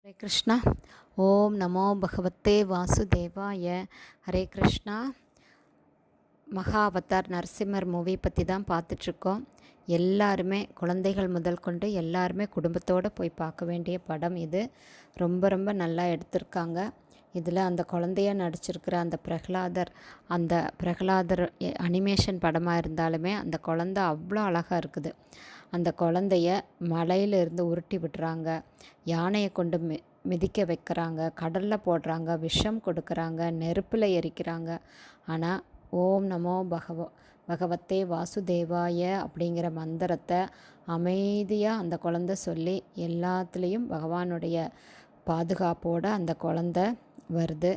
ஹரே கிருஷ்ணா. ஓம் நமோ பகவத்தே வாசுதேவாய. ஹரே கிருஷ்ணா. மகா Avatar Narasimhar movie பற்றி தான் பார்த்துட்ருக்கோம். எல்லாருமே குழந்தைகள் முதல் கொண்டு எல்லாருமே குடும்பத்தோடு போய் பார்க்க வேண்டிய படம் இது. ரொம்ப ரொம்ப நல்லா எடுத்திருக்காங்க. இதில் அந்த குழந்தைய நடிச்சிருக்கிற அந்த பிரகலாதர் அனிமேஷன் படமாக இருந்தாலுமே அந்த குழந்தை அவ்வளோ அழகாக இருக்குது. அந்த குழந்தைய மலையிலிருந்து உருட்டி விடுறாங்க, யானையை கொண்டு மிதிக்க வைக்கிறாங்க, கடலில் போடுறாங்க, விஷம் கொடுக்குறாங்க, நெருப்பில் எரிக்கிறாங்க. ஆனால் ஓம் நமோ பகவத்தே வாசுதேவாய அப்படிங்கிற மந்திரத்தை அமைதியாக அந்த குழந்தை சொல்லி எல்லாத்துலேயும் பகவானுடைய பாதுகாப்போடு அந்த குழந்தை வருது.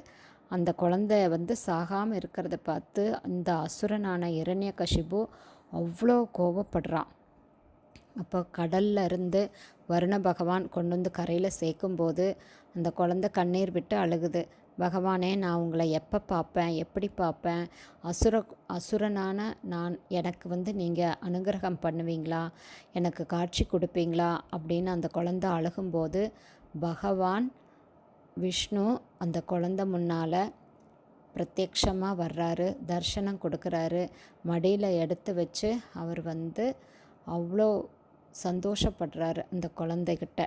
அந்த குழந்தை சாகாமல் இருக்கிறத பார்த்து அந்த அசுரனான இரண்யகசிபு அவ்வளோ கோபப்படுறான். அப்போ கடல்ல இருந்து வருண பகவான் கொண்டு வந்து கரையில் சேர்க்கும்போது அந்த குழந்தை கண்ணீர் விட்டு அழுகுது. பகவானே, நான் உங்களை எப்போ பார்ப்பேன், எப்படி பார்ப்பேன்? அசுரனான எனக்கு நீங்கள் அனுகிரகம் பண்ணுவீங்களா, எனக்கு காட்சி கொடுப்பீங்களா அப்படின்னு அந்த குழந்தை அழுகும்போது பகவான் விஷ்ணு அந்த குழந்தை முன்னால் பிரத்யக்ஷமாக வர்றாரு, தர்சனம் கொடுக்குறாரு. மடியில் எடுத்து வச்சு அவர் அவ்வளோ சந்தோஷப்படுறாரு அந்த குழந்தைகிட்ட.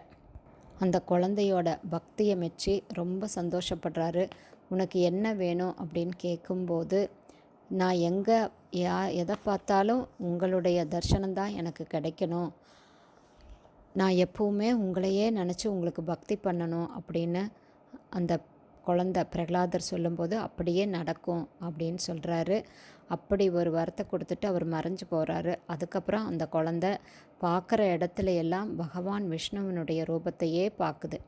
அந்த குழந்தையோட பக்தியை மெச்சி ரொம்ப சந்தோஷப்படுறாரு. உனக்கு என்ன வேணும் அப்படின்னு கேட்கும்போது, நான் எதை பார்த்தாலும் உங்களுடைய தரிசனம்தான் எனக்கு கிடைக்கணும், நான் எப்பவுமே உங்களையே நினச்சி உங்களுக்கு பக்தி பண்ணணும் அப்படின்னு அந்த குழந்தை பிரகலாதர் சொல்லும்போது அப்படியே நடக்கும் அப்படின்னு சொல்கிறாரு. அப்படி ஒரு வரத்தை கொடுத்துட்டு அவர் மறைஞ்சு போகிறாரு. அதுக்கப்புறம் அந்த குழந்தை பார்க்குற இடத்துல எல்லாம் பகவான் விஷ்ணுவினுடைய ரூபத்தையே பார்க்குது.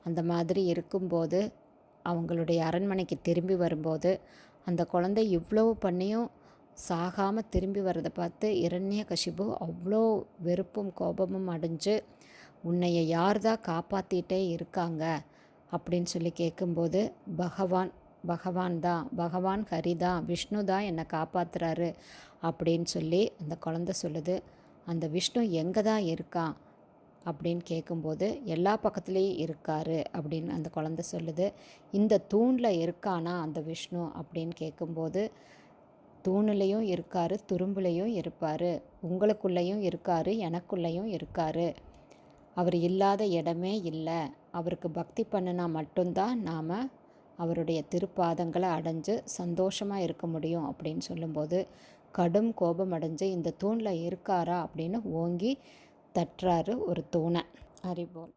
அந்த மாதிரி இருக்கும்போது அவங்களுடைய அரண்மனைக்கு திரும்பி வரும்போது அந்த குழந்தை இவ்வளோ பண்ணியும் சாகாமல் திரும்பி வர்றதை பார்த்து இரண்யகசிபு அவ்வளோ வெறுப்பும் கோபமும் அடைஞ்சு, உன்னைய யார் தான் காப்பாற்றிட்டே இருக்காங்க அப்படின்னு சொல்லி கேட்கும்போது பகவான் ஹரி தான், விஷ்ணு தான் என்னை காப்பாற்றுறாரு அப்படின்னு சொல்லி அந்த குழந்தை சொல்லுது. அந்த விஷ்ணு எங்கே தான் இருக்கான் அப்படின்னு கேட்கும்போது எல்லா பக்கத்துலேயும் இருக்கார் அப்படின்னு அந்த குழந்தை சொல்லுது. இந்த தூணில் இருக்கானா அந்த விஷ்ணு அப்படின்னு கேட்கும்போது, தூணுலேயும் இருக்கார், துரும்புலேயும் இருப்பார், உங்களுக்குள்ளேயும் இருக்கார், எனக்குள்ளேயும் இருக்கார். அவர் இல்லாத இடமே இல்லை. அவருக்கு பக்தி பண்ணினா மட்டும்தான் நாம் அவருடைய திருப்பாதங்களை அடைஞ்சு சந்தோஷமாக இருக்க முடியும் அப்படின்னு சொல்லும்போது கடும் கோபம் அடைஞ்சு இந்த தூணில் இருக்காரா அப்படின்னு ஓங்கி தட்டுறாரு ஒரு தூணை. ஹரிபோல்.